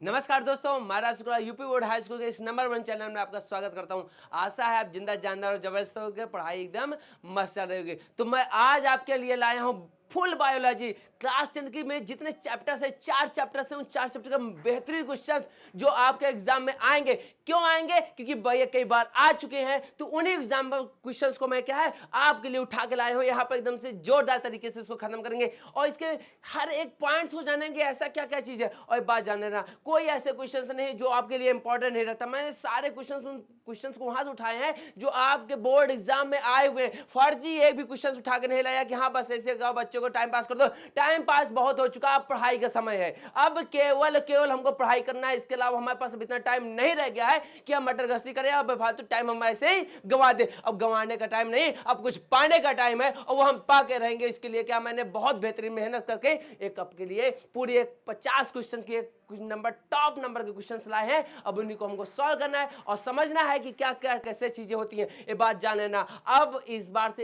नमस्कार दोस्तों, Maharaj Shukla UP board high school के इस नंबर 1 चैनल में आपका स्वागत करता हूं। आशा है आप जिंदा जानदार और जबरदस्त होगे, पढ़ाई एकदम मस्त चल रही होगी। तो मैं आज आपके लिए लाया हूं फुल बायोलॉजी क्लास 10 की में जितने चैप्टर्स है, 4 चैप्टर्स हैं, उन 4 चैप्टर का बेहतरीन क्वेश्चंस जो आपके एग्जाम में आएंगे। क्यों आएंगे? क्योंकि भैया कई बार आ चुके हैं, तो उन्हीं एग्जाम क्वेश्चंस को मैं क्या है आपके लिए उठा के लाया हूं। यहाँ पर एकदम से जोरदार तरीके से इसको खत्म करेंगे और इसके हर एक पॉइंट्स को जानेंगे, ऐसा क्या क्या चीज है। और एक बात जान लेना, कोई ऐसे क्वेश्चंस नहीं जो आपके लिए इंपॉर्टेंट नहीं रहता। मैंने सारे क्वेश्चंस को वहां से उठाए हैं जो आपके बोर्ड एग्जाम में आए हुए। फर्जी एक भी क्वेश्चन उठा के नहीं लाया कि हाँ बस ऐसे कहो बच्चों को टाइम पास कर दो। टाइम पास बहुत हो चुका, अब पढ़ाई का समय है। अब केवल हमको पढ़ाई करना है। इसके अलावा हमारे पास अब इतना टाइम नहीं रह गया है कि हम मटर गश्ती करें। अब फालतू टाइम हम ऐसे ही गंवा दे। अब गंवाने का टाइम नहीं, अब कुछ पाने का टाइम है और वो हम पा के रहेंगे। इसके लिए क्या मैंने बहुत बेहतरीन मेहनत करके एक आपके लिए पूरी एक 50 क्वेश्चन की कुछ नंबर टॉप नंबर के क्वेश्चंस लाए हैं। अब उन्हीं को हमको सॉल्व करना है और समझना है कि क्या क्या कैसे चीजें होती हैं। ये बात जान लेना। अब इस बार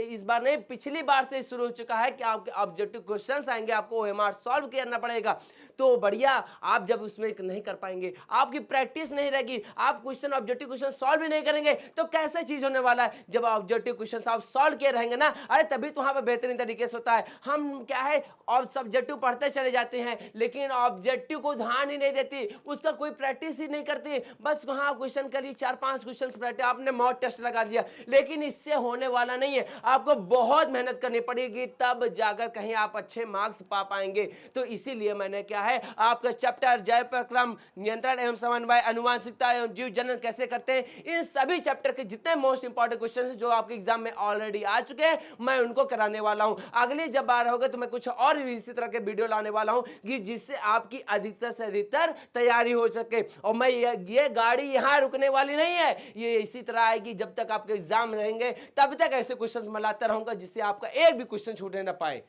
नहीं, पिछली बार से शुरू हो चुका है कि आपके ऑब्जेक्टिव क्वेश्चंस आएंगे, आपको ओएमआर सॉल्व करना पड़ेगा। तो बढ़िया, आप जब उसमें नहीं कर पाएंगे, आपकी प्रैक्टिस नहीं रहेगी, आप क्वेश्चन ऑब्जेक्टिव क्वेश्चन सॉल्व भी नहीं करेंगे, तो कैसे चीज होने वाला है। जब ऑब्जेक्टिव क्वेश्चन आप सॉल्व किए रहेंगे ना, अरे तभी तो वहां पर बेहतरीन तरीके से होता है। हम क्या है और सब्जेक्टिव पढ़ते चले जाते हैं, लेकिन ऑब्जेक्टिव को ध्यान ही नहीं देती, उसका कोई प्रैक्टिस ही नहीं करती। बस वहां क्वेश्चन करिए, 4-5 क्वेश्चन प्रैक्टिस, आपने मॉक टेस्ट लगा दिया, लेकिन इससे होने वाला नहीं है। आपको बहुत मेहनत करनी पड़ेगी, तब जाकर कहीं आप अच्छे मार्क्स पा पाएंगे। तो इसीलिए मैंने क्या है आपका चैप्टर जय प्रक्रम, नियंत्रण एवं समन्वय, अनुवांशिकता एवं जीव जनन कैसे करते हैं, इन सभी चैप्टर के जितने मोस्ट इंपॉर्टेंट क्वेश्चन जो आपके एग्जाम में ऑलरेडी आ चुके हैं, मैं उनको कराने वाला हूं। अगली जब बार होगा तो मैं कुछ और भी इसी तरह के वीडियो लाने वाला हूं कि जिससे आपकी अधिकतर से अधिकतर तैयारी हो सके। और मैं ये गाड़ी यहां रुकने वाली नहीं है, ये इसी तरह आएगी जब तक आपके एग्जाम रहेंगे, तब तक ऐसे क्वेश्चन मैं लाता रहूंगा जिससे आपका एक भी क्वेश्चन छूटने ना पाए।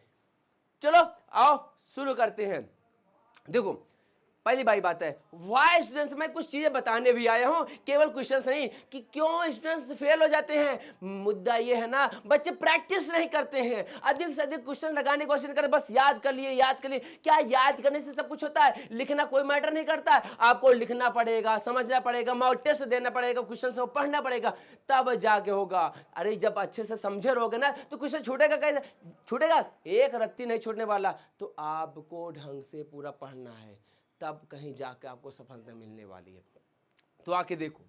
चलो आओ शुरू करते हैं। देखो, पहली बड़ी बात है, वाई स्टूडेंट्स, मैं कुछ चीजें बताने भी आया हूं, केवल क्वेश्चंस नहीं कि क्यों स्टूडेंट्स फेल हो जाते हैं। मुद्दा ये है ना, बच्चे प्रैक्टिस नहीं करते हैं, अधिक से अधिक क्वेश्चन लगाने की कोशिश करते, बस याद कर लिए याद कर लिए। क्या याद करने से सब कुछ होता है? लिखना कोई मैटर नहीं करता है। आपको लिखना पड़ेगा, समझना पड़ेगा, मॉक टेस्ट देना पड़ेगा, क्वेश्चन को पढ़ना पड़ेगा, तब जाके होगा। अरे जब अच्छे से समझे रहोगे ना तो क्वेश्चन छूटेगा कैसे? छूटेगा, एक रत्ती नहीं छूटने वाला। तो आपको ढंग से पूरा पढ़ना है, तब कहीं जाकर आपको सफलता मिलने वाली है। तो आके देखो,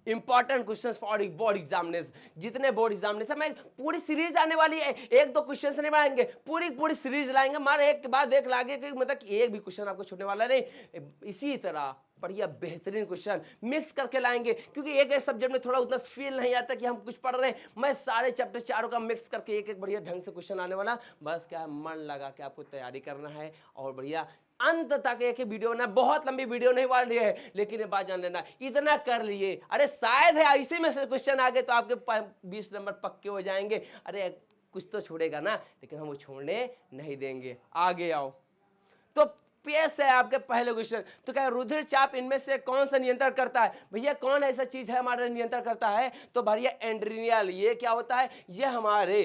important questions for board examination. जितने बोर्ड एग्जामिनेशन में पूरी सीरीज आने वाली है, एक दो क्वेश्चन नहीं बनाएंगे, पूरी सीरीज लाएंगे, मारे एक के बाद एक लागे कि मतलब एक भी क्वेश्चन आपको छूटने वाला नहीं। इसी तरह बढ़िया बेहतरीन क्वेश्चन मिक्स करके लाएंगे, क्योंकि एक एक सब्जेक्ट में थोड़ा उतना फील नहीं आता कि हम कुछ पढ़ रहे हैं। मैं सारे चैप्टर चारों का मिक्स करके एक एक बढ़िया ढंग से क्वेश्चन आने वाला। बस क्या मन लगा के आपको तैयारी करना है और बढ़िया अंत तक एक ही वीडियो बना। बहुत लंबी वीडियो नहीं वाली है, लेकिन ये बात जान लेना, इतना कर लिए, अरे शायद है इसी में से क्वेश्चन आ गए तो आपके 20 नंबर पक्के हो जाएंगे। अरे कुछ तो छोड़ेगा ना, लेकिन हम वो छोड़ने नहीं देंगे। आगे आओ। तो पेश है आपके पहले क्वेश्चन। तो क्या रुधिर चाप इनमें से कौन सा नियंत्रण करता है? भैया कौन ऐसा चीज है हमारा नियंत्रण करता है? तो भैया एड्रेनल। ये क्या होता है? ये हमारे,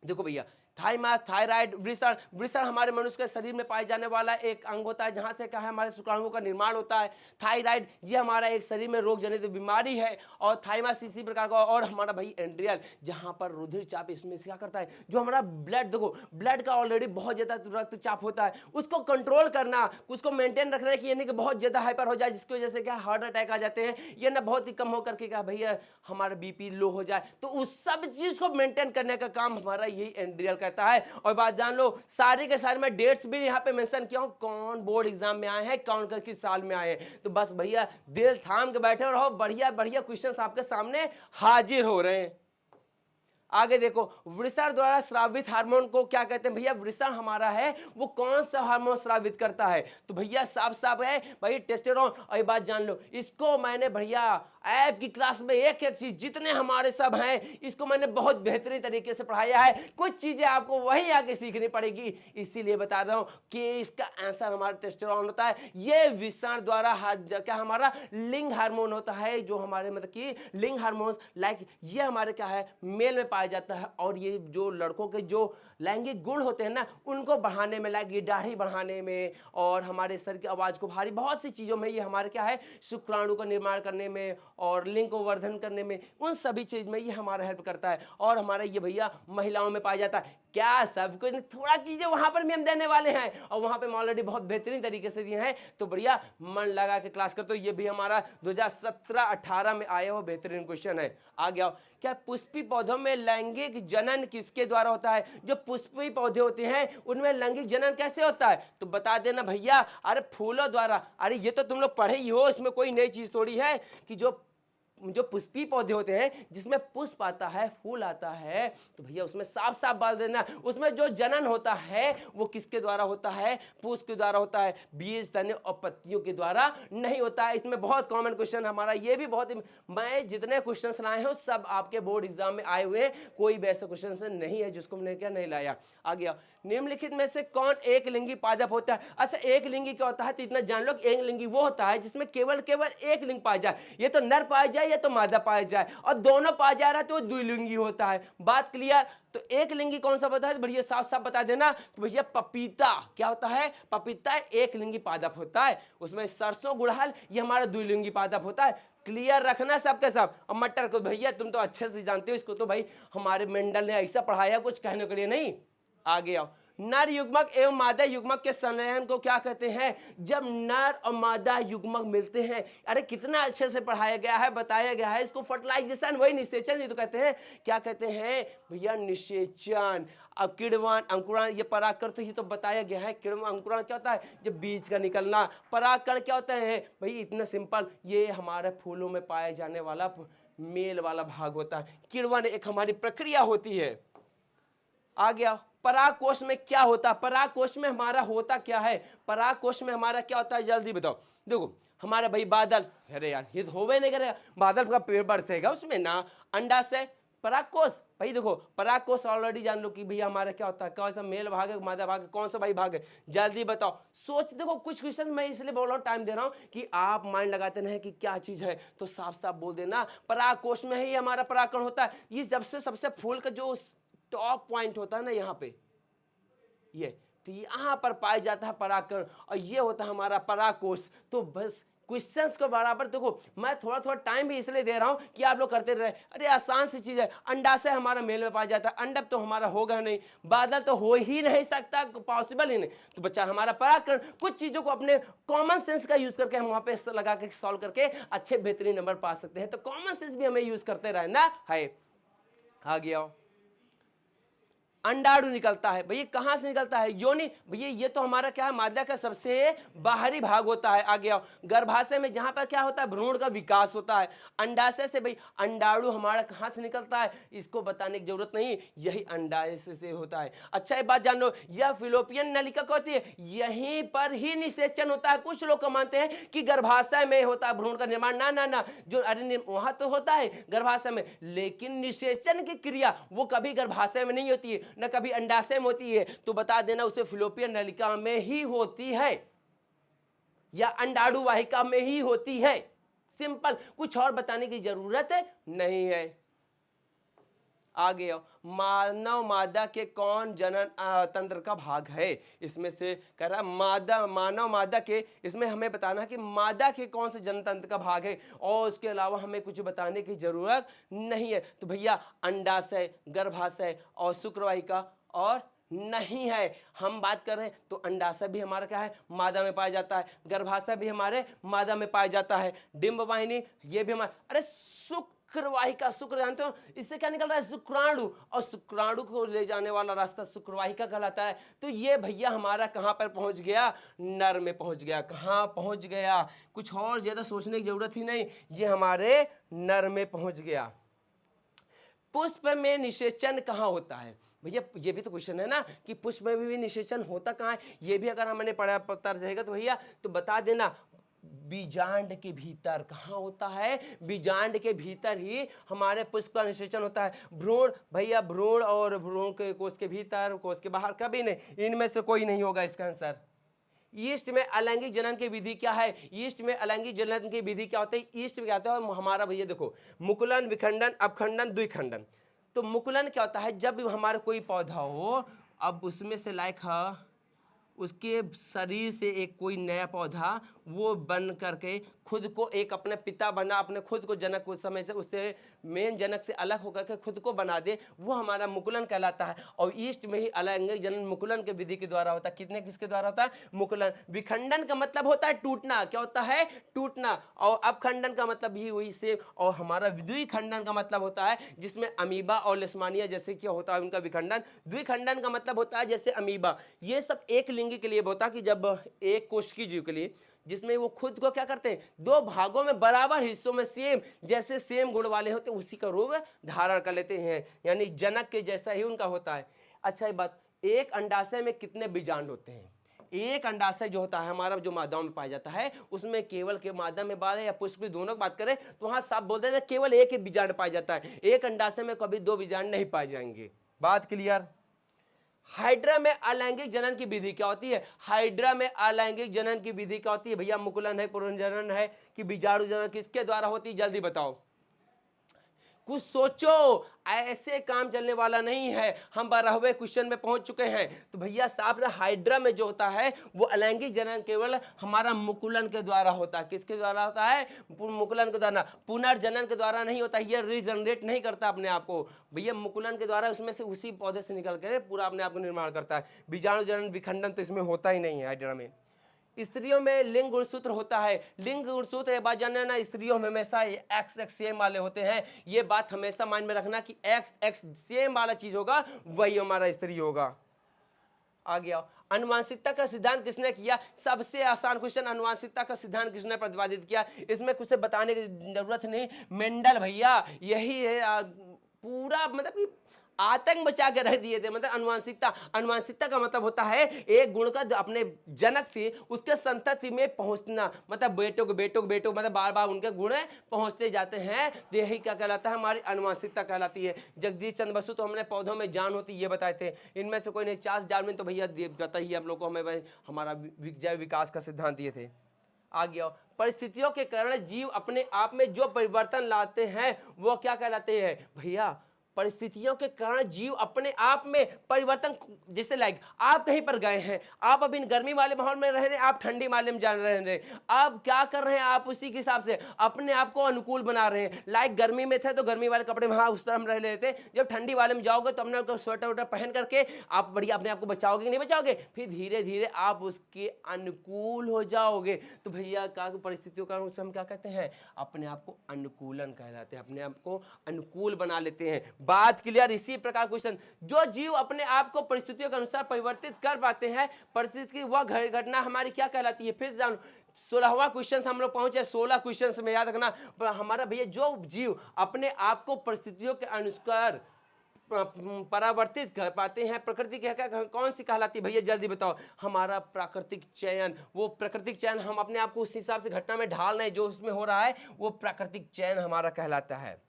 देखो भैया, थाइमास, थायराइड, वृषण। वृषण हमारे मनुष्य के शरीर में पाए जाने वाला एक अंग होता है, जहां से क्या है हमारे शुक्राणुओं का निर्माण होता है। थायराइड ये हमारा एक शरीर में रोग जनित बीमारी है। और थाइमास इसी प्रकार का। और हमारा भाई एड्रियल, जहां पर रुधिर चाप इसमें क्या करता है, जो हमारा ब्लड, देखो ब्लड का ऑलरेडी बहुत ज्यादा रक्तचाप होता है, उसको कंट्रोल करना, उसको मेंटेन रखना है कि यानी कि बहुत ज्यादा हाइपर हो जाए, जिसकी वजह से क्या हार्ट अटैक आ जाते हैं, या ना बहुत ही कम होकर के क्या भैया हमारा बीपी लो हो जाए। तो उस सब चीज को मेंटेन करने का काम हमारा यही एड्रियल कहता है। और बात जान लो, सारे के सारे मैं डेट्स भी यहां पे मेंशन किया हूं, कौन बोर्ड एग्जाम में आए हैं, कौन किस साल में आए हैं। तो बस भैया दिल थाम के बैठे रहो, बढ़िया बढ़िया क्वेश्चंस आपके सामने हाजिर हो रहे हैं। आगे देखो, वृषण द्वारा स्रावित हार्मोन को क्या कहते हैं? भैया वृषण हमारा है वो कौन सा हार्मोन स्रावित करता है? तो भैया साफ साफ है भाई टेस्टेरोन। और ये बात जान लो, इसको मैंने भैया ऐप की क्लास में एक एक चीज जितने हमारे सब हैं इसको मैंने बहुत बेहतरीन तरीके से पढ़ाया है। कुछ चीजें आपको वहीं आके सीखनी पड़ेगी, इसीलिए बता रहा हूं कि इसका आंसर हमारा टेस्टोस्टेरोन होता है। ये विषाणु द्वारा क्या हमारा लिंग हार्मोन होता है, जो हमारे मतलब कि लिंग हार्मोन लाइक ये हमारे क्या है मेल में पाया जाता है। और ये जो लड़कों के जो लैंगिक गुण होते हैं ना उनको बढ़ाने में, लाइक ये दाढ़ी बढ़ाने में और हमारे सर की आवाज को भारी बहुत सी चीजों में ये हमारे क्या है शुक्राणु का निर्माण करने में और लिंग को वर्धन करने में, उन सभी चीज में ये हमारा हेल्प करता है। और हमारा ये भैया महिलाओं में पाया जाता है। क्या सब कुछ थोड़ा चीजें वहां पर भी हम देने वाले हैं और वहां पे ऑलरेडी बहुत बेहतरीन तरीके से दिए हैं, तो बढ़िया मन लगा के क्लास कर। तो ये भी हमारा 2017-18 में आया हुआ बेहतरीन क्वेश्चन है। आ गया। क्या पुष्पी पौधों में लैंगिक जनन किसके द्वारा होता है? जो पुष्पी पौधे होते हैं उनमें लैंगिक जनन कैसे होता है? तो बता देना भैया, अरे फूलों द्वारा। अरे ये तो तुम लोग पढ़े ही हो, इसमें कोई नई चीज थोड़ी है कि जो पुष्पी पौधे होते हैं जिसमें पुष्प आता है, फूल आता है, तो भैया उसमें साफ साफ बात देना, उसमें जो जनन होता है वो किसके द्वारा होता है? पुष्प के द्वारा होता है, बीज तने और पत्तियों के द्वारा नहीं होता है। इसमें बहुत कॉमन क्वेश्चन हमारा ये भी बहुत, मैं जितने क्वेश्चन लाए हैं सब आपके बोर्ड एग्जाम में आए हुए हैं, कोई भी ऐसा क्वेश्चन नहीं है जिसको मैंने क्या नहीं लाया। आ गया। निम्नलिखित में से कौन एक लिंगी पादप होता है? अच्छा, एक लिंगी क्या होता है तो इतना जान लो, एक लिंगी वो होता है जिसमें केवल एक लिंग पाया जाए, ये तो नर पाया जाए या तो मादा पाया जाए, और दोनों पाया जा रहा है तो द्विलिंगी होता है। बात क्लियर? तो एक लिंगी कौन सा होता है? भैया साफ साफ बता देना। तो भैया पपीता क्या होता है? पपीता एक लिंगी पादप होता है। उसमें सरसों गुड़हल ये हमारा द्विलिंगी पादप होता है। क्लियर रखना सबके सब। और मटर को भैया तुम तो अच्छे से जानते हो, इसको तो भाई हमारे मेंडल ने ऐसा पढ़ाया कुछ कहने के लिए नहीं। आगे आओ। नर युग्मक एवं मादा युग्मक के संलयन को क्या कहते हैं? जब नर और मादा युग्मक मिलते हैं। अरे कितना अच्छे से पढ़ाया गया है, बताया गया है। इसको फर्टिलाइजेशन, वही निषेचन ही तो कहते हैं। क्या कहते हैं भैया? निषेचन। अब किण्वन अंकुरण, ये परागकण तो ये तो बताया गया है। किण्वन अंकुरण क्या होता है? जब बीज का निकलना। परागकण क्या होता है भाई? इतना सिंपल, ये हमारे फूलों में पाए जाने वाला मेल वाला भाग होता है। किण्वन एक हमारी प्रक्रिया होती है। आ गया। परागकोश में क्या होता है? परागकोश में हमारा होता क्या है? परागकोश में हमारा क्या होता है जल्दी बताओ। देखो हमारे भाई बादल, अरे यार ये तो होवे नहीं करेगा, बादल का पेड़ बरसेगा उसमें ना, अंडा से परागकोश। भाई देखो परागकोश ऑलरेडी जान लो कि भैया हमारा क्या होता है, कौन सा मेल भाग है, मादा भाग है, कौन सा भाई भाग है, जल्दी बताओ। सोच देखो, कुछ क्वेश्चन मैं इसलिए बोल रहा हूँ, टाइम दे रहा हूँ कि आप माइंड लगाते नहीं कि क्या चीज है, तो साफ साफ बोल देना परागकोश में ही हमारा परागकण होता है। ये जब से सबसे फूल का जो टॉप पॉइंट होता है ना यहाँ पे, ये तो यहाँ पर पाया जाता है परागकण, और ये होता है हमारा परागकोश। तो बस क्वेश्चंस को बराबर देखो, मैं थोड़ा थोड़ा टाइम भी इसलिए दे रहा हूं कि आप लोग करते रहे। अरे आसान सी चीज है, अंडा से हमारा मेल में पाया जाता है, अंडक तो हमारा होगा नहीं, बादल तो हो ही नहीं सकता, पॉसिबल ही नहीं। तो बच्चा हमारा परागकण, कुछ चीजों को अपने कॉमन सेंस का यूज करके हम वहां पे लगा के सॉल्व करके अच्छे बेहतरीन नंबर पा सकते हैं। तो कॉमन सेंस भी हमें यूज करते रहना है। आ गया। अंडाणु निकलता है भैया, कहां से निकलता है? योनि। भैया ये तो हमारा क्या है, मादा का सबसे बाहरी भाग होता है। आगे आओ। गर्भाशय में जहां पर क्या होता है, भ्रूण का विकास होता है। अंडाशय से भाई अंडाणु हमारा कहां से निकलता है, इसको बताने की जरूरत नहीं, यही अंडाशय से होता है। अच्छा एक बात जान लो, यह फिलोपियन नलिका क्या होती है? यहीं पर ही निषेचन होता है। कुछ लोग मानते हैं कि गर्भाशय में होता है भ्रूण का निर्माण, ना ना ना, जो अरे वहां तो होता है गर्भाशय में, लेकिन निषेचन की क्रिया वो कभी गर्भाशय में नहीं होती है, न कभी अंडाशय में होती है। तो बता देना उसे फिलोपियन नलिका में ही होती है या अंडाणु वाहिका में ही होती है। सिंपल, कुछ और बताने की जरूरत नहीं है। आगे मानव मादा के कौन जनन तंत्र का भाग है? इसमें से कह रहा मादा, मानव मादा के, इसमें हमें बताना है कि मादा के कौन से जनन तंत्र का भाग है, और उसके अलावा हमें कुछ बताने की जरूरत नहीं है। तो भैया अंडाशय, गर्भाशय और शुक्रवाहिका और नहीं है। हम बात कर रहे हैं तो अंडाशय भी हमारा क्या है, मादा में पाया जाता है, गर्भाशय भी हमारे मादा में पाया जाता है, डिंब वाहिनी ये भी हमारा, अरे शुक्रवाहिका, शुक्र जानते हो इससे क्या निकल रहा है, शुक्राणु, और शुक्राणु को ले जाने वाला रास्ता शुक्रवाहिका कहलाता है। तो ये भैया हमारा कहां पर पहुंच गया, नर में पहुंच गया। कहां पहुंच गया, कुछ और ज्यादा सोचने की जरूरत ही नहीं, ये हमारे नर में पहुंच गया। पुष्प में निषेचन कहां होता है? भैया ये भी तो क्वेश्चन है ना कि पुष्प में भी निषेचन होता कहां है, ये भी अगर हमने पढ़ा पता रहेगा तो भैया तो बता देना। बीजांड के भीतर। कहाँ होता है? बीजांड के भीतर ही हमारे पुष्प का निषेचन होता है। भ्रूण भैया, भ्रूण और भ्रूण के कोष के भीतर, कोष के बाहर कभी नहीं, इनमें से कोई नहीं होगा इसका आंसर। ईस्ट में अलैंगिक जनन की विधि क्या है? ईस्ट में अलैंगिक जनन की विधि क्या होती है? ईस्ट में क्या होता है हमारा भैया देखो, मुकुलन, विखंडन, अपखंडन, द्विखंडन। तो मुकुलन क्या होता है? जब भी हमारा कोई पौधा हो, अब उसमें से लायक उसके शरीर से एक कोई नया पौधा वो बन करके खुद को एक अपने पिता बना, अपने खुद को जनक उस समय से उससे मेन जनक से अलग होकर के खुद को बना दे, वो हमारा मुकुलन कहलाता है। और ईस्ट में ही अलैंगिक जनन मुकुलन के विधि के द्वारा होता है। कितने किसके द्वारा होता है? मुकुलन। विखंडन का मतलब होता है टूटना। क्या होता है? टूटना। और अपखंडन का मतलब भी वही से। और हमारा द्विखंडन का मतलब होता है जिसमें अमीबा और लिस्मानिया जैसे क्या होता है उनका विखंडन। द्विखंडन का मतलब होता है जैसे अमीबा। ये सब एक लिंगी के लिए होता है कि जब एक कोशिकीय जीव के लिए जिसमें वो खुद को क्या करते हैं, दो भागों में बराबर हिस्सों में सेम जैसे सेम गुण वाले होते हैं उसी का रूप धारण कर लेते हैं, यानी जनक के जैसा ही उनका होता है। अच्छा ये बात, एक अंडाशय में कितने बीजांड होते हैं? एक अंडाशय जो होता है हमारा, जो मादाओं में पाया जाता है, उसमें केवल के मादा में बात है या पुष्प की दोनों की बात करें तो वहां साफ बोलते हैं केवल एक ही बीजांड पाया जाता है। एक अंडाशय में कभी दो बीजांड नहीं पाए जाएंगे। बात क्लियर? हाइड्रा में अलैंगिक जनन की विधि क्या होती है? हाइड्रा में अलैंगिक जनन की विधि क्या होती है भैया? मुकुलन है, पुनर्जनन है कि बीजाणु जनन, किसके द्वारा होती है? जल्दी बताओ, कुछ सोचो, ऐसे काम चलने वाला नहीं है। हम 12वें क्वेश्चन में पहुंच चुके हैं। तो भैया साहब हाइड्रा में जो होता है वो अलैंगिक जनन केवल हमारा मुकुलन के द्वारा होता है। किसके द्वारा होता है? मुकुलन के द्वारा। पुनर्जनन के द्वारा नहीं होता, ये रीजनरेट नहीं करता अपने आप को भैया। मुकुलन के द्वारा उसमें से उसी पौधे से निकल कर पूरा अपने आप को निर्माण करता है। बीजाणु जनन विखंडन तो इसमें होता ही नहीं है हाइड्रा में। स्त्रियों में लिंग गुणसूत्र होता है। लिंग गुणसूत्र ये बात जानना ना, स्त्रियों में हमेशा एक्स एक्स सेम वाले होते हैं। ये बात हमेशा माइंड में रखना कि एक्स एक्स सेम वाला चीज होगा वही हमारा स्त्री होगा। आ गया। अनुवांशिकता का सिद्धांत किसने किया? सबसे आसान क्वेश्चन, अनुवांशिकता का सिद्धांत किसने प्रतिपादित किया? इसमें कुछ बताने की जरूरत नहीं, मेंडल भैया। यही है पूरा, मतलब कि आतंक मचा के रह दिए थे। मतलब अनुवांशिकता, अनुवांशिकता का मतलब होता है एक गुण का अपने जनक से उसके संतति में पहुंचना, मतलब बेटों के बेटों के बेटों, मतलब बार बार उनके गुण पहुंचते जाते हैं। तो यही क्या कहलाता है? हमारी अनुवांशिकता कहलाती है। जगदीश चंद्र बसु तो हमने पौधों में जान होती ये बताए थे। इनमें से कोई नहीं। चार्ल्स डार्विन तो भैया बताइए आप लोग को, हमें हमारा जैव विकास का सिद्धांत दिए थे। आ गया। परिस्थितियों के कारण जीव अपने आप में जो परिवर्तन लाते हैं वो क्या कहलाते हैं भैया? परिस्थितियों के कारण जीव अपने आप में परिवर्तन, जैसे लाइक आप कहीं पर गए हैं, आप अभी गर्मी वाले माहौल में रह रहे हैं, आप ठंडी वाले में जा रहे हैं, आप क्या कर रहे हैं? आप उसी के हिसाब से अपने आप को अनुकूल बना रहे हैं। लाइक गर्मी में थे तो गर्मी वाले कपड़े में उस तरह हम रह लेते, जब ठंडी वाले में जाओगे तो अपने स्वेटर वेटर पहन करके आप बढ़िया अपने आप को बचाओगे कि नहीं बचाओगे? फिर धीरे धीरे आप उसके अनुकूल हो जाओगे। तो भैया क्या परिस्थितियों का हम क्या कहते हैं? अपने आप को अनुकूलन कहलाते हैं, अपने आप को अनुकूल बना लेते हैं। बात क्लियर? इसी प्रकार क्वेश्चन, जो जीव अपने आप को परिस्थितियों के अनुसार परिवर्तित कर पाते हैं, परिस्थिति की वह घटना हमारी क्या कहलाती है? फिर जानो, 16वां क्वेश्चन हम लोग पहुंचे। 16 क्वेश्चन में याद रखना हमारा भैया, जो जीव अपने आप को परिस्थितियों के अनुसार परावर्तित कर पाते हैं, प्रकृति की क्या कौन सी कहलाती है भैया? जल्दी बताओ। हमारा प्राकृतिक चयन। वो प्राकृतिक चयन, हम अपने आप को उस हिसाब से घटना में ढाल रहे हैं जो उसमें हो रहा है, वो प्राकृतिक चयन हमारा कहलाता है।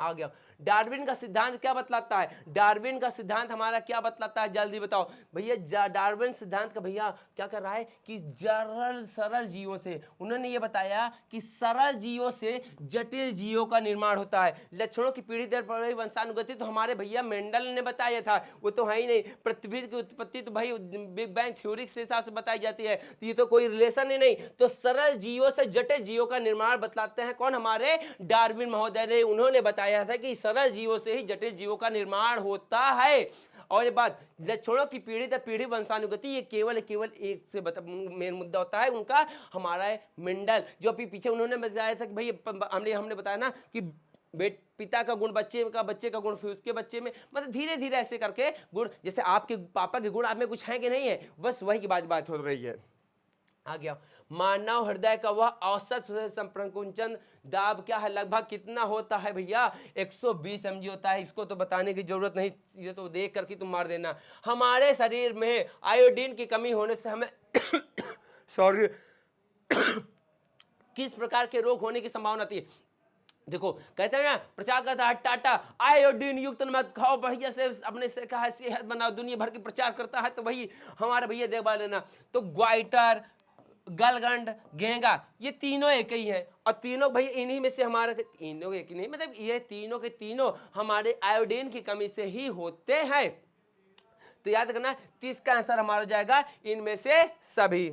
आ गया। डार्विन का सिद्धांत क्या बतलाता है? डार्विन का सिद्धांत हमारा क्या बतलाता है? जल्दी बताओ भैया। डार्विन सिद्धांत का भैया क्या कर रहा है कि सरल जीवों से, उन्होंने ये बताया कि सरल जीवों से जटिल जीवों का निर्माण होता है। लक्षणों की पीढ़ी दर पीढ़ी वंशानुगति तो हमारे भैया मेंडल ने बताया था, वो तो है ही नहीं। पृथ्वी की उत्पत्ति तो भाई बिग बैंग थ्योरी के हिसाब से बताई जाती है, तो ये तो कोई रिलेशन ही नहीं। तो सरल जीवों से जटिल जीवों का निर्माण बतलाते हैं कौन? हमारे डार्विन महोदय ने। उन्होंने बताया था कि सरल जीवों से ही जटिल जीवों का निर्माण होता है। और ये बात, लक्षणों की पीढ़ी दर पीढ़ी वंशानुगति, ये केवल एक से मेन मुद्दा होता है उनका, हमारा मेंडल। जो अभी पीछे उन्होंने बताया था कि भाई हमने बताया ना कि पिता का गुण बच्चे का गुण फिर उसके बच्चे में, मतलब धीरे धीरे ऐसे करके गुण, जैसे आपके पापा के गुण आप में कुछ है कि नहीं है, बस वही की बात हो रही है। आ गया। मानव हृदय का वह औसत संप्रकुंचन दाब क्या है? लगभग कितना होता है भैया? 120 mg होता है। इसको तो बताने की जरूरत नहीं, ये तो देख करके तुम मार देना। हमारे शरीर में आयोडीन की कमी होने से हमें सॉरी किस प्रकार के रोग होने की संभावना होती है। देखो कहते हैं ना, प्रचार करता है टाटा आयोडीन युक्त नमक खाओ बढ़िया से, अपने से कहा सेहत बनाओ, दुनिया भर के प्रचार करता है, तो भाई हमारा भैया देखभाल लेना। तो ग्वाइटर, गलगंड, गेंगा, ये तीनों एक ही है, और तीनों भाई इन्हीं में से हमारे, तीनों एक ही नहीं मतलब ये तीनों के तीनों हमारे आयोडीन की कमी से ही होते हैं। तो याद रखना, 30 का आंसर हमारा जाएगा इनमें से सभी।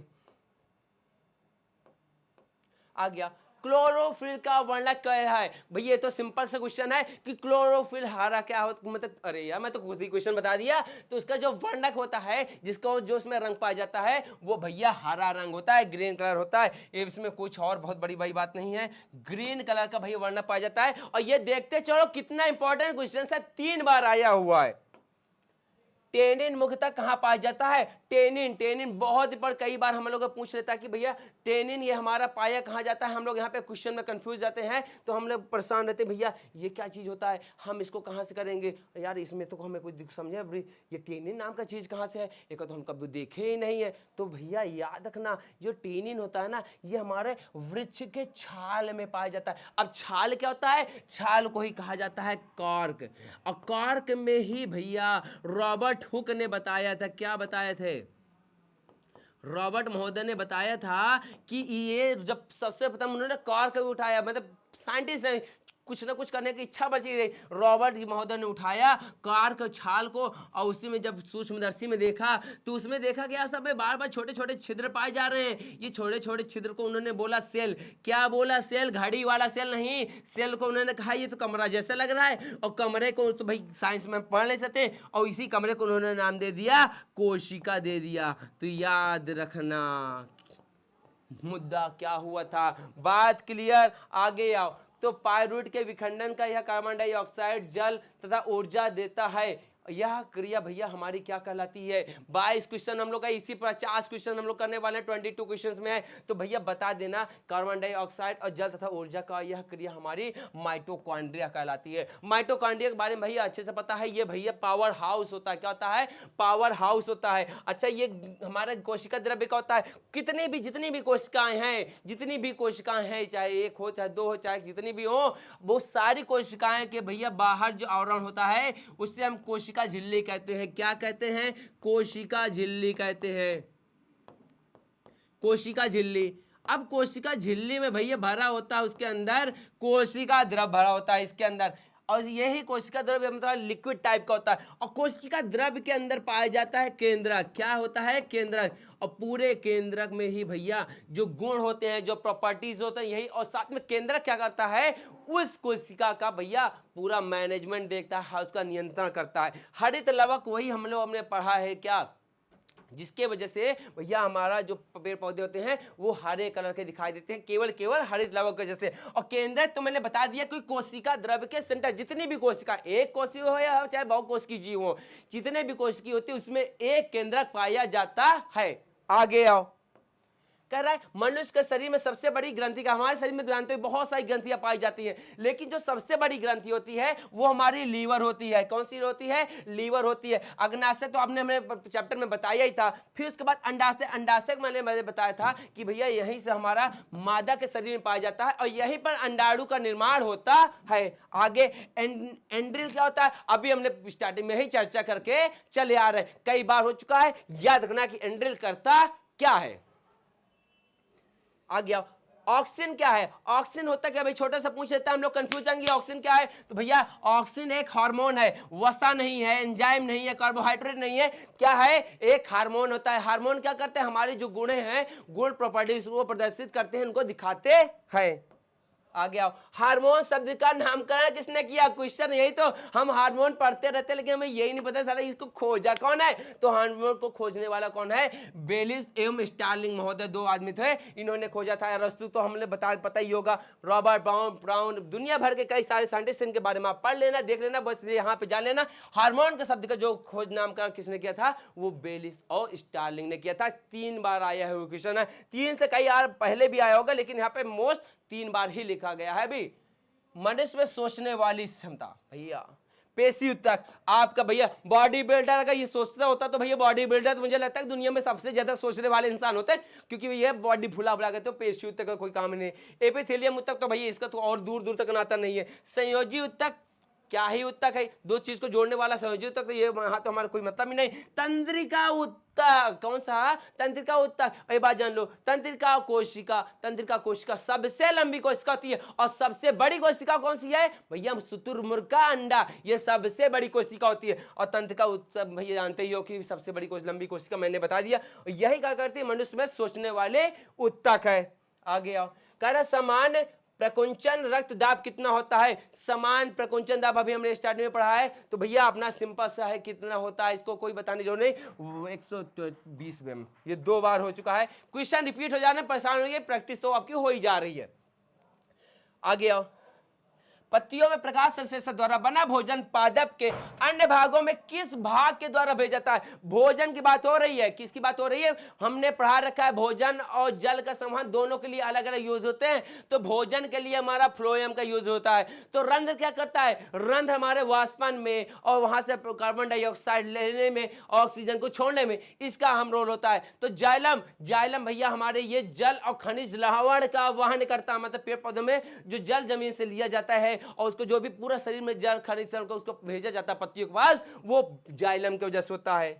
आ गया, क्लोरोफिल का वर्णक क्या है भैया, ये तो सिंपल सा क्वेश्चन है कि क्लोरोफिल हरा क्या होता, मतलब अरे यार मैं तो खुद ही क्वेश्चन बता दिया। तो उसका जो वर्णक होता है, जिसको जो उसमें रंग पाया जाता है, वो भैया हरा रंग होता है, ग्रीन कलर होता है। इसमें कुछ और बहुत बड़ी बड़ी बात नहीं है, ग्रीन कलर का भैया वर्णक पाया जाता है। और ये देखते चलो कितना इंपॉर्टेंट क्वेश्चन है, 3 बार आया हुआ है। टेनिन मुख्यतः कहां पाया जाता है, टेनिन, टेनिन बहुत पर कई बार हम लोग पूछ लेता है कि भैया टेनिन ये हमारा पाया कहां जाता है। हम लोग यहाँ पे क्वेश्चन में कंफ्यूज जाते हैं, तो हम लोग परेशान रहते हैं, भैया ये क्या चीज होता है, हम इसको कहां से करेंगे यार, इसमें तो हमें कुछ समझे भाई, ये टेनिन नाम का चीज कहां से है, एक तो हम कभी देखे ही नहीं है। तो भैया याद रखना, जो टेनिन होता है ना, ये हमारे वृक्ष के छाल में पाया जाता है। अब छाल क्या होता है, छाल को ही कहा जाता है कॉर्क, और कॉर्क में ही भैया रॉबर्ट हुक ने बताया था, क्या बताए थे, रॉबर्ट महोदय ने बताया था कि ये जब सबसे प्रथम उन्होंने कॉर्क उठाया, मतलब साइंटिस्ट है, कुछ ना कुछ करने की इच्छा बची रही, रॉबर्ट महोदय ने उठाया कॉर्क छाल को, और उसी में जब सूक्ष्मदर्शी में देखा, तो उसमें देखा गया सब में बार बार छोटे छोटे छिद्र पाए जा रहे हैं। ये छोटे छोटे छिद्र को उन्होंने बोला सेल, क्या बोला, सेल, घड़ी वाला सेल नहीं, सेल को उन्होंने कहा ये तो कमरा जैसा लग रहा है, और कमरे को तो भाई साइंस में पढ़ नहीं सकते, और इसी कमरे को उन्होंने नाम दे दिया कोशिका दे दिया। तो याद रखना मुद्दा क्या हुआ था, बात क्लियर। आगे आओ, तो पायरुवेट के विखंडन का यह कार्बन डाइऑक्साइड जल तथा ऊर्जा देता है, यह क्रिया भैया हमारी क्या कहलाती है। 22 क्वेश्चन हम लोग का, इसी 50 क्वेश्चन हम लोग करने वाले हैं, 22 क्वेश्चन में है। तो भैया बता देना, कार्बन डाइऑक्साइड और जल तथा ऊर्जा का यह क्रिया हमारी माइटोकॉन्ड्रिया कहलाती है। माइटोकॉन्ड्रिया के बारे में भैया अच्छे से पता है, ये भैया पावर हाउस होता है, क्या होता है, पावर हाउस होता है। अच्छा, ये हमारा कोशिका द्रव्य क्या होता है, कितनी भी जितनी भी कोशिकाएं हैं, जितनी भी कोशिकाएं हैं, चाहे एक हो चाहे दो हो चाहे जितनी भी हो, वो सारी कोशिकाएं के भैया बाहर जो आवरण होता है उससे हम कोशिका झिल्ली कहते हैं। क्या कहते हैं, कोशिका झिल्ली कहते हैं, कोशिका झिल्ली। अब कोशिका झिल्ली में भैया भरा होता है, उसके अंदर कोशिका द्रव भरा होता है इसके अंदर, और यही कोशिका द्रव्य मतलब लिक्विड टाइप का होता है। और कोशिका द्रव्य के अंदर पाया जाता है केंद्रक, क्या होता है, केंद्रक। और पूरे केंद्रक में ही भैया जो गुण होते हैं, जो प्रॉपर्टीज होते हैं यही, और साथ में केंद्रक क्या करता है, उस कोशिका का भैया पूरा मैनेजमेंट देखता है, उसका नियंत्रण करता है। हरित लवक वही हम लोग हमने पढ़ा है क्या, जिसके वजह से भैया हमारा जो पेड़ पौधे होते हैं वो हरे कलर के दिखाई देते हैं, केवल केवल हरित लवक की वजह से। और केंद्रक तो मैंने बता दिया, कोई कोशिका द्रव्य के सेंटर, जितनी भी कोशिका, एक कोशिका हो या चाहे बहुकोशिकीय जीव हो, जितने भी कोशिकी होती है उसमें एक केंद्रक पाया जाता है। आगे आओ, कह रहा है मनुष्य के शरीर में सबसे बड़ी ग्रंथि का, हमारे शरीर में जानते हो बहुत सारी ग्रंथियां पाई जाती हैं, लेकिन जो सबसे बड़ी ग्रंथि होती है वो हमारी लीवर होती है। कौन सी होती है, लीवर होती है। अग्नाशय तो आपने हमें चैप्टर में बताया ही था। फिर उसके बाद अंडाशय, अंडाशय मैंने बताया था कि भैया यहीं से हमारा मादा के शरीर में पाया जाता है, और यहीं पर अंडाणु का निर्माण होता है। आगे एंड्रिल क्या होता है, अभी हमने स्टार्टिंग में ही चर्चा करके चले आ रहे हैं, कई बार हो चुका है। याद रखना कि एंड्रिल करता क्या है। आ गया, ऑक्सीजन क्या है, ऑक्सीजन होता क्या भाई, छोटा सा पूछ लेता है, हम लोग कंफ्यूज जाएंगे ऑक्सीजन क्या है। तो भैया ऑक्सीजन एक हार्मोन है, वसा नहीं है, एंजाइम नहीं है, कार्बोहाइड्रेट नहीं है, क्या है, एक हार्मोन होता है। हार्मोन क्या करते हैं, हमारे जो गुण हैं, गुण प्रॉपर्टीज वो प्रदर्शित करते हैं, उनको दिखाते हैं। आ गया, हार्मोन शब्द का नामकरण किसने किया, क्वेश्चन यही तो, हम हार्मोन पढ़ते रहते लेकिन हमें यही नहीं पता था इसको खोजा कौन है। तो हार्मोन को खोजने वाला कौन है, बेलिस एवं स्टार्लिंग महोदय, दो आदमी थे, इन्होंने खोजा था। अरस्तु तो हमने पता ही होगा, रॉबर्ट ब्राउन, दुनिया भर के कई सारे साइंटिस्ट इनके बारे में आप पढ़ लेना, देख लेना, बस यहाँ पे जान लेना। हार्मोन के शब्द का जो खोज नामकरण किसने किया था, वो बेलिस और स्टार्लिंग ने किया था। 3 बार आया है वो क्वेश्चन है, 3 से कई बार पहले भी आया होगा, लेकिन यहाँ पे मोस्ट 3 बार ही लिखा गया है। भी मनुष्य में सोचने वाली क्षमता, भैया पेशी ऊतक। आपका भैया बॉडी बिल्डर अगर ये सोचता होता तो भैया बॉडी बिल्डर तो मुझे लगता है दुनिया में सबसे ज्यादा सोचने वाले इंसान होते हैं, क्योंकि भैया बॉडी फुला फुला के, तो पेशी ऊतक का कोई काम नहीं। एपिथेलियम ऊतक तो भैया इसका तो और दूर दूर तक नाता नहीं है। संयोजी ऊतक क्या ही ऊतक है, दो चीज को जोड़ने वाला संयोजी ऊतक, तो ये वहां तो हमारा कोई मतलब ही नहीं। तंत्रिका ऊतक कौन सा? तंत्रिका ऊतक। ये बात जान लो, तंत्रिका कोशिका, तंत्रिका कोशिका सबसे लंबी कोशिका होती है, और सबसे बड़ी कोशिका कौन सी है भैया? शुतुरमुर्ग का अंडा, ये सबसे बड़ी कोशिका होती है। और तंत्रिका ऊतक भैया जानते ही हो कि सबसे बड़ी लंबी कोशिका मैंने बता दिया। यही क्या करती है? मनुष्य में सोचने वाले ऊतक है। आगे आओ, कह रहा समान प्रकुंचन रक्त दाब कितना होता है? समान प्रकुंचन दाब अभी हमने स्टार्ट में पढ़ा है, तो भैया अपना सिंपल सा है, कितना होता है इसको कोई बताने जो नहीं, 120 में ये 2 बार हो चुका है। क्वेश्चन रिपीट हो जाने परेशान होंगे, प्रैक्टिस तो आपकी हो ही जा रही है। आगे आओ, पत्तियों में प्रकाश संश्लेषण द्वारा बना भोजन पादप के अन्य भागों में किस भाग के द्वारा भेजा जाता है? भोजन की बात हो रही है, किसकी बात हो रही है? हमने पढ़ा रखा है भोजन और जल का संवहन दोनों के लिए अलग अलग यूज होते हैं। तो भोजन के लिए हमारा फ्लोएम का यूज होता है। तो रंध्र क्या करता है? रंध्र हमारे वाष्पन में और वहां से कार्बन डाइऑक्साइड लेने में, ऑक्सीजन को छोड़ने में इसका अहम रोल होता है। तो जाइलम, जाइलम भैया हमारे ये जल और खनिज लवण का वहन करता है, मतलब पेड़ पौधों में जो जल जमीन से लिया जाता है और उसको जो भी पूरा शरीर में जल खनिज को उसको भेजा जाता है पत्तियों के पास, वो जाइलम की वजह से होता है।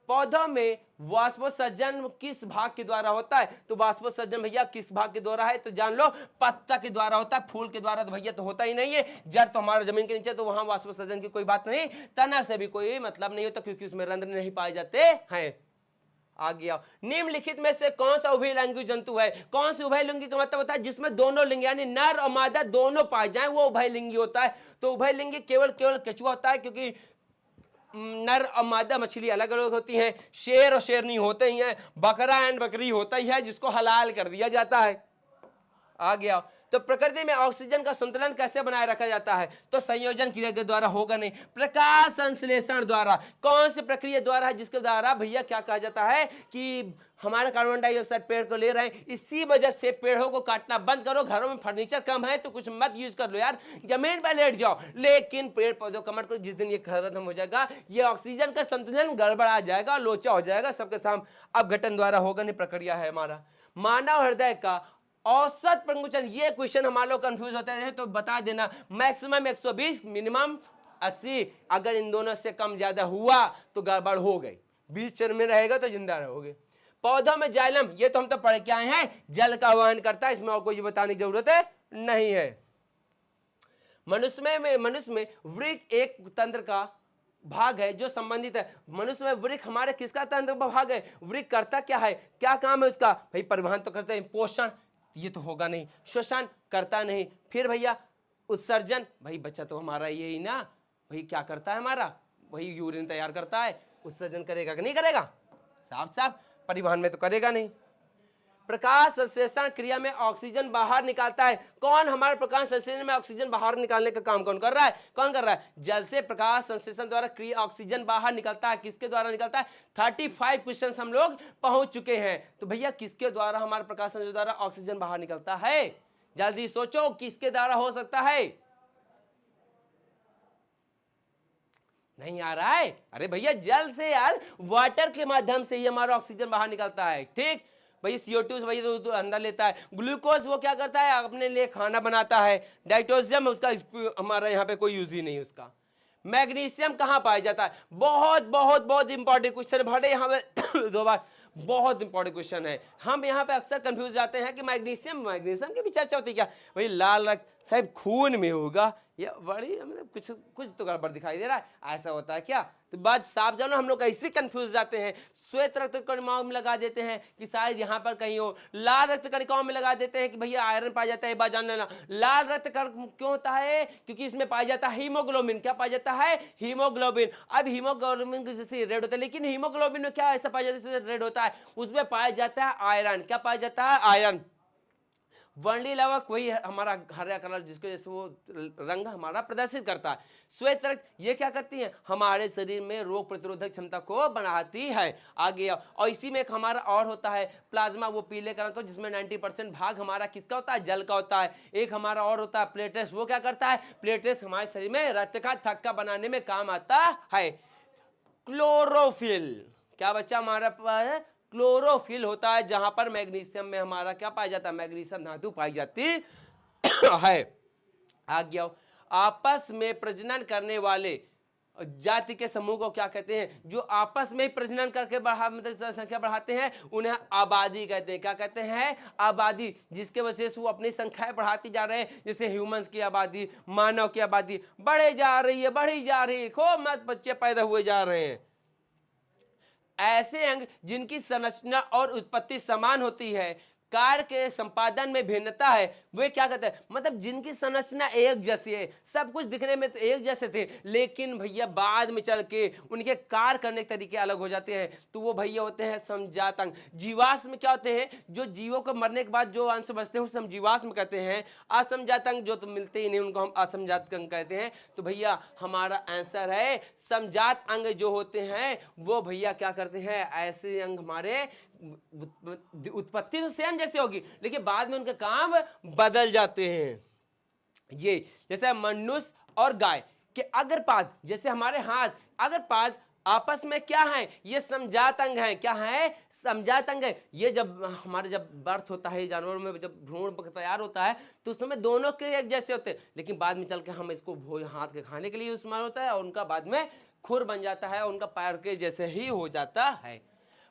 पौधों में वाष्पोत्सर्जन किस भाग के द्वारा होता है? तो वाष्पोत्सर्जन भैया किस भाग के द्वारा है? तो जान लो, पत्ता के द्वारा होता है। फूल के द्वारा तो भैया तो होता ही नहीं है। जड़ तो हमारा जमीन के नीचे, तो वहां वाष्पोत्सर्जन की कोई बात नहीं। तना से भी कोई मतलब नहीं होता, क्योंकि उसमें रंध्र नहीं पाए जाते हैं। आ गया, निम्नलिखित में से कौन सा उभयलिंगी जंतु है? कौन सी उभयलिंगी का मतलब होता है? जिसमें दोनों लिंग यानी नर और मादा दोनों पाए जाएं, वो उभयलिंगी होता है। तो उभयलिंगी केवल केचुआ होता है, क्योंकि नर और मादा मछली अलग अलग होती हैं। शेर और शेरनी होते ही हैं, बकरा एंड बकरी होता ही है, जिसको हलाल कर दिया जाता है। आ गया, तो प्रकृति में ऑक्सीजन का संतुलन कैसे बनाए रखा जाता है? तो संयोजन क्रिया के द्वारा होगा नहीं, प्रकाश संश्लेषण द्वारा। कौन सी प्रक्रिया द्वारा है? जिसके द्वारा भैया क्या कहा जाता है कि हमारा कार्बन डाइऑक्साइड पेड़ को ले रहे हैं, इसी वजह से पेड़ों को काटना बंद करो। घरों में फर्नीचर कम है तो कुछ मत यूज कर लो यार, जमीन पर लेट जाओ, लेकिन पेड़ पौधों का मत करो। जिस दिन ये खत्म हो जाएगा, ये ऑक्सीजन का संतुलन गड़बड़ा जाएगा, लोचा हो जाएगा सबके सामने। अपघटन द्वारा होगा नहीं, प्रक्रिया है हमारा। मानव हृदय का औसत प्रकुंचन, ये क्वेश्चन हमारे लोग कंफ्यूज होते हैं, तो बता देना, मैक्सिमम 120, मिनिमम 80। अगर इन दोनों से कम ज्यादा हुआ तो गड़बड़ हो गई, बीच में रहेगा तो जिंदा रहोगे। पौधों में जाइलम, ये तो हम तो पढ़ के आए हैं, जल का वहन करता है, इसमें और कोई बताने की जरूरत है नहीं है। मनुष्य में वृक्क एक तंत्र का भाग है जो संबंधित है। मनुष्य में वृक्क हमारे किसका तंत्र का भाग है? वृक्क करता क्या है, क्या काम है उसका? भाई परिवहन तो करते हैं, पोषण ये तो होगा नहीं, श्वसन करता नहीं, फिर भैया उत्सर्जन, भाई बच्चा तो हमारा यही ना, भाई क्या करता है हमारा? वही यूरिन तैयार करता है, उत्सर्जन करेगा कि नहीं करेगा? साफ साफ परिवहन में तो करेगा नहीं। प्रकाश संश्लेषण क्रिया में ऑक्सीजन बाहर निकालता है। कौन हमारे प्रकाश संश्लेषण में ऑक्सीजन बाहर निकालने का काम कौन कर रहा है? कौन कर रहा है? जल से प्रकाश संश्लेषण द्वारा क्रिया ऑक्सीजन बाहर निकलता है। किसके द्वारा निकलता है? 35 क्वेश्चन हम लोग पहुंच चुके हैं। तो भैया किसके द्वारा हमारे प्रकाश संश्लेषण द्वारा ऑक्सीजन बाहर निकलता है? जल्दी सोचो, किसके द्वारा हो सकता है? नहीं आ रहा है? अरे भैया जल से यार, वाटर के माध्यम से ही हमारा ऑक्सीजन बाहर निकलता है। ठीक भाई, CO2 भाई तो अंदर लेता है। ग्लूकोज वो क्या करता है? अपने लिए खाना बनाता है। डाइटोजियम उसका हमारा यहाँ पे कोई यूज ही नहीं उसका। मैग्नीशियम कहाँ पाया जाता है? बहुत बहुत बहुत इंपॉर्टेंट क्वेश्चन भरे यहाँ पे 2 बार, बहुत इंपॉर्टेंट क्वेश्चन है। हम यहाँ पे अक्सर कंफ्यूज जाते हैं कि मैग्नीशियम की भी चर्चा होती है क्या? भाई लाल रक्त साहब खून में होगा, ये बड़ी मतलब कुछ कुछ तो गड़बड़ दिखाई दे रहा है, ऐसा होता है क्या? तो बात साफ जानो, हम लोग ऐसे कंफ्यूज जाते हैं। श्वेत रक्त कणिकाओं में लगा देते हैं कि शायद यहाँ पर कहीं हो, लाल रक्त कणिकाओं में लगा देते हैं कि भैया आयरन पाया जाता है। बात जान लेना, लाल रक्त कण क्यों होता है? क्योंकि इसमें पाया जाता है हीमोग्लोबिन। क्या पाया जाता है? हीमोग्लोबिन। अब हीमोग्लोबिन जैसे रेड होता है, लेकिन हीमोग्लोबिन में क्या ऐसा पाया जाता है जैसे रेड होता है? उसमें पाया जाता है आयरन। क्या पाया जाता है? आयरन। वर्णील लावक वही है हमारा हरा कलर जिसको जैसे वो रंग हमारा प्रदर्शित करता है। श्वेत रक्त ये क्या करती है, हमारे शरीर में रोग प्रतिरोधक क्षमता को बढ़ाती है। आगे और इसी में एक हमारा और होता है प्लाज्मा, वो पीले कलर का जिसमें 90% भाग हमारा किसका होता है, जल का होता है। एक हमारा और होता है प्लेटलेट्स, वो क्या करता है, प्लेटलेट्स हमारे शरीर में रक्त का थक्का बनाने में काम आता है। क्लोरोफिल, क्या बच्चा हमारा पास क्लोरोफिल होता है, जहां पर मैग्नीशियम में हमारा क्या पाया जाता है, मैग्नीशियम धातु पाई जाती है। आ गया, आपस में प्रजनन करने वाले जाति के समूह को क्या कहते हैं, जो आपस में प्रजनन करके मतलब संख्या बढ़ाते हैं, उन्हें आबादी कहते हैं। क्या कहते हैं, आबादी, जिसके वजह से वो अपनी संख्याएं बढ़ाती जा रहे हैं। जैसे ह्यूमंस की आबादी, मानव की आबादी बढ़े जा रही है, बढ़ी जा रही है, खूब मत बच्चे पैदा हुए जा रहे हैं। ऐसे अंग जिनकी संरचना और उत्पत्ति समान होती है, कार्य के संपादन में भिन्नता है, वे क्या कहते हैं, मतलब जिनकी संरचना एक जैसी है, सब कुछ दिखने में तो एक जैसे थे, लेकिन भैया बाद में चल के उनके कार्य करने के तरीके अलग हो जाते हैं, तो वो भैया होते हैं समजात अंग। जीवाश्म क्या होते हैं, जो जीवों को मरने के बाद जो अंश बचते हैं उसे हम जीवाश्म कहते हैं। असमजात अंग जो तो मिलते ही नहीं, उनको हम असमजात अंग कहते हैं। तो भैया हमारा आंसर है समजात अंग जो होते हैं वो भैया क्या करते हैं, ऐसे अंग हमारे उत्पत्ति तो सेम जैसे होगी, लेकिन बाद में उनके काम बदल जाते हैं। ये जैसे मनुष्य और गाय के अग्रपाद, जैसे हमारे हाथ अग्रपाद आपस में क्या है, ये समजात अंग है। क्या है, समजात अंग है। ये जब हमारे जब बर्थ होता है जानवरों में, जब भ्रूण तैयार होता है तो उस समय दोनों के एक जैसे होते हैं, लेकिन बाद में चल के हम इसको हाथ के खाने के लिए इस्तेमाल होता है, और उनका बाद में खुर बन जाता है, उनका पैर के जैसे ही हो जाता है।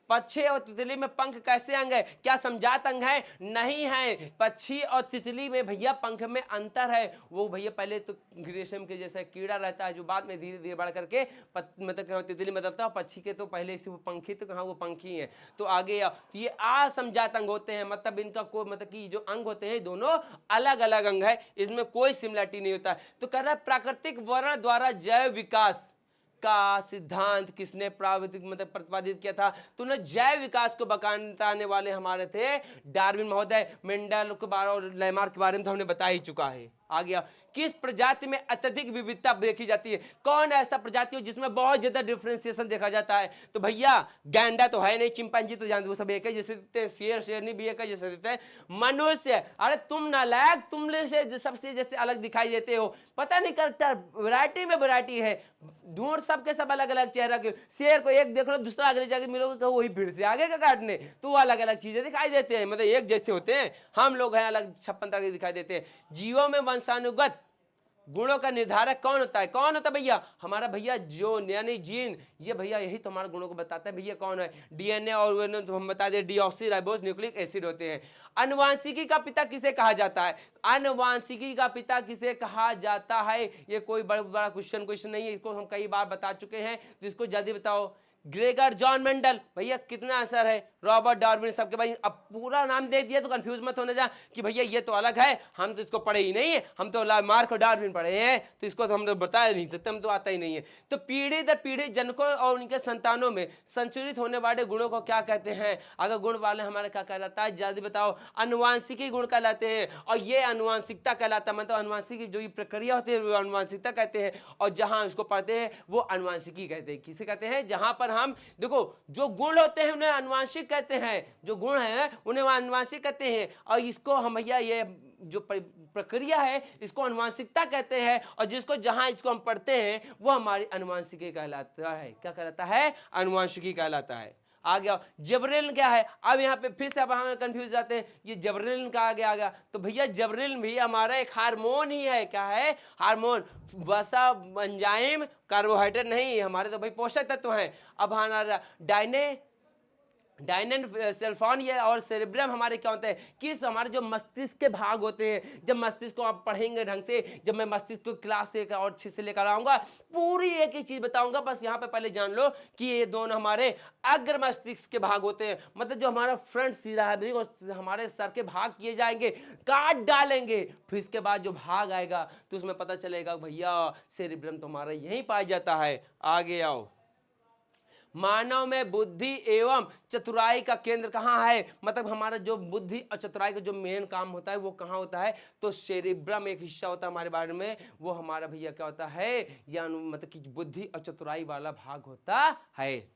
पक्षी और तितली में पंख कैसे अंग है, क्या समजात अंग है, नहीं है। पक्षी और तितली में भैया पंख में अंतर है। वो भैया पहले तो रेशम के जैसा कीड़ा रहता है, जो बाद में धीरे धीरे बढ़ करके मतलब तितली में बदलता है। पक्षी के तो पहले से वो पंखी, तो कहाँ वो पंखी है। तो आगे तो ये असमजात अंग होते हैं, मतलब इनका कोई मतलब कि जो अंग होते हैं दोनों अलग अलग अंग है, इसमें कोई सिमिलरिटी नहीं होता। तो कह रहा है प्राकृतिक वर्ण द्वारा जैव विकास का सिद्धांत किसने प्रतिपादित किया था, तो उन्हें जैव विकास को बताने वाले हमारे थे डार्विन महोदय। मेंडल के बारे और लेमार्क के बारे में तो हमने बता ही चुका है। आ गया, किस प्रजाति में अत्यधिक विविधता देखी जाती है, कौन ऐसा प्रजाति हो जिसमें बहुत ज्यादा डिफ्रेंसिएशन देखा जाता है, तो भैया गैंडा तो है नहीं, चिंपांजी तो जानते हो सब एक है जैसे दिखते हैं, शेर शेरनी भी एक है जैसे दिखते हैं, मनुष्य, अरे तुम नालायक, तुम से सबसे जैसे अलग दिखाई देते हो, पता नहीं करता, वैरायटी में वैरायटी है, ढूंढ सबके सब अलग अलग चेहरा के। शेर को एक देख लो, दूसरा आगे जाके मिलोगे तो वही फिर से आगे का काटने, तो वो अलग अलग चीजें दिखाई देते हैं, मतलब एक जैसे होते हैं। हम लोग हैं अलग 56 तरह के दिखाई देते हैं। जीवों में वंशानुगत गुणों का निर्धारक कौन होता है, कौन होता है भैया, हमारा भैया जो यानी जीन, ये भैया यही तो हमारे गुणों को बताता है भैया कौन है, डीएनए और तो हम बता दें डीऑक्सीराइबोस न्यूक्लिक एसिड होते हैं। अनुवांशिकी का पिता किसे कहा जाता है, अनुवांशिकी का पिता किसे कहा जाता है, ये कोई बड़ा क्वेश्चन नहीं है, इसको हम कई बार बता चुके हैं, तो इसको जल्दी बताओ। ग्रेगर जॉन मेंडल, भैया कितना असर है, रॉबर्ट डार्विन, सबके भाई अब पूरा नाम दे दिया तो कंफ्यूज मत होने जा कि भैया ये तो अलग है, हम तो इसको पढ़े ही नहीं है, हम तो मार्क और डार्विन पढ़े हैं, तो इसको तो हम तो बता नहीं सकते, हम तो आता ही नहीं है। तो पीढ़ी दर पीढ़ी जनकों और उनके संतानों में संचरित होने वाले गुणों को क्या कहते हैं, अगर गुण वाले हमारे क्या कहलाता है, जल्दी बताओ। अनुवांशिकी गुण कहलाते हैं, और ये अनुवांशिकता कहलाता है, मतलब अनुवांशिकी जो ये प्रक्रिया होती है वो अनुवांशिकता कहते हैं, और जहां इसको पढ़ते हैं वो अनुवांशिकी कहते हैं। किसे कहते हैं, जहां पर हम देखो जो गुण होते हैं उन्हें अनुवांशिक कहते हैं, जो गुण है उन्हें अनुवांशिक कहते हैं, और इसको हम भैया ये जो प्रक्रिया है इसको अनुवांशिकता कहते हैं, और जिसको जहां इसको हम पढ़ते हैं वो हमारी अनुवांशिकी कहलाता है। क्या कहलाता है, अनुवांशिकी कहलाता है। आ गया जबरेलिन क्या है, अब यहाँ पे फिर से अब हम कंफ्यूज जाते हैं, ये जबरेलिन का आगे आ गया, तो भैया जबरेलिन भी हमारा एक हार्मोन ही है। क्या है, हार्मोन, वसा एंजाइम, कार्बोहाइड्रेट नहीं, हमारे तो भाई पोषक तत्व हैं। अब हमारा डाइनेन सेल्फॉन ये और सेरेब्रम हमारे क्या होते हैं, किस हमारे जो मस्तिष्क के भाग होते हैं, जब मस्तिष्क को आप पढ़ेंगे ढंग से, जब मैं मस्तिष्क को क्लास एक और 6 से लेकर आऊंगा, पूरी एक ही चीज बताऊंगा, बस यहाँ पे पहले जान लो कि ये दोनों हमारे अग्र मस्तिष्क के भाग होते हैं, मतलब जो हमारा फ्रंट सिरा है हमारे सर के भाग किए जाएंगे, काट डालेंगे, फिर इसके बाद जो भाग आएगा तो उसमें पता चलेगा भैया सेरेब्रम तो हमारा यहीं पाया जाता है। आगे आओ, मानव में बुद्धि एवं चतुराई का केंद्र कहाँ है, मतलब हमारा जो बुद्धि और चतुराई का जो मेन काम होता है वो कहाँ होता है, तो सेरिब्रम एक हिस्सा होता है हमारे बारे में, वो हमारा भैया क्या होता है, या मतलब कि बुद्धि और चतुराई वाला भाग होता है।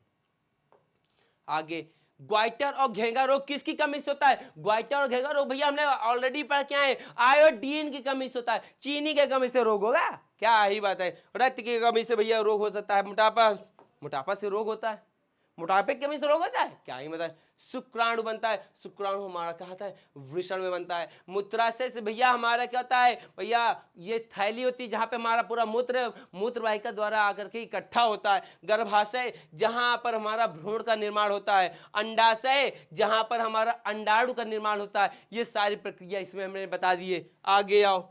आगे, ग्वाइटर और घेंगा रोग किसकी कमी से होता है, ग्वाइटर और घेंगा रोग भैया हमने ऑलरेडी पढ़ के आए, आयोडीन की कमी से होता है, चीनी के कमी से रोग होगा, क्या ही बात है, रक्त की कमी से भैया रोग हो सकता है, मोटापा से रोग होता है, मोटापे की कमी से रोग होता है, क्या ही मतलब, शुक्राणु बनता है, शुक्राणु हमारा क्या होता है, वृषण में बनता है, मूत्राशय से भैया हमारा क्या होता है भैया, ये थैली होती है जहां पे हमारा पूरा मूत्र वाहिका द्वारा आकर के इकट्ठा होता है, गर्भाशय जहां पर हमारा भ्रूण का निर्माण होता है, अंडाशय जहां पर हमारा अंडाणु का निर्माण होता है, ये सारी प्रक्रिया इसमें हमने बता दिए। आगे आओ,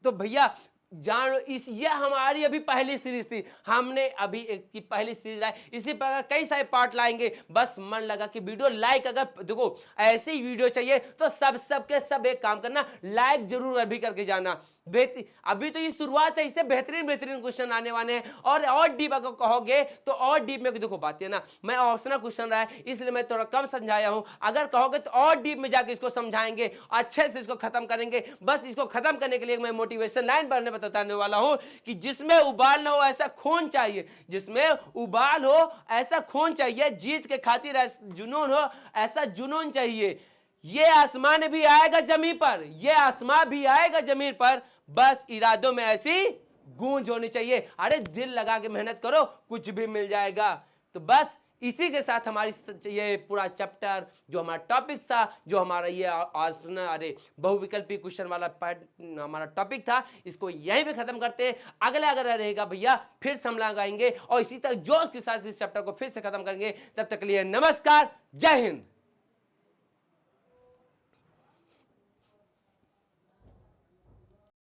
तो भैया जान इस ये हमारी अभी पहली सीरीज थी, हमने अभी एक की पहली सीरीज लाई, इसी प्रकार कई सारे पार्ट लाएंगे, बस मन लगा कि वीडियो लाइक, अगर देखो ऐसी वीडियो चाहिए तो सब एक काम करना, लाइक जरूर अभी करके जाना, अभी तो ये शुरुआत है, इससे बेहतरीन क्वेश्चन आने वाले हैं, और डीप अगर कहोगे तो और डीप में देखो बात है ना, मैं ऑप्शनल क्वेश्चन रहा है इसलिए मैं थोड़ा कम समझाया हूं, अगर कहोगे तो और डीप में जाके इसको समझाएंगे, अच्छे से इसको खत्म करेंगे। बस इसको खत्म करने के लिए मैं मोटिवेशन लाइन बताने वाला हूं कि जिसमें उबाल ना हो ऐसा खून चाहिए, जिसमें उबाल हो ऐसा खून चाहिए, जीत के खातिर जुनून हो ऐसा जुनून चाहिए, ये आसमान भी आएगा जमीन पर, ये आसमान भी आएगा जमीन पर, बस इरादों में ऐसी गूंज होनी चाहिए, अरे दिल लगा के मेहनत करो कुछ भी मिल जाएगा। तो बस इसी के साथ हमारी ये पूरा चैप्टर जो हमारा टॉपिक था, जो हमारा ये अरे बहुविकल्पी क्वेश्चन वाला पार्ट हमारा टॉपिक था, इसको यहीं पे खत्म करते हैं। अगला अगर रहेगा भैया फिर से हम लगाएंगे और इसी तरह जोश के साथ इस चैप्टर को फिर से खत्म करेंगे। तब तक के लिए नमस्कार, जय हिंद।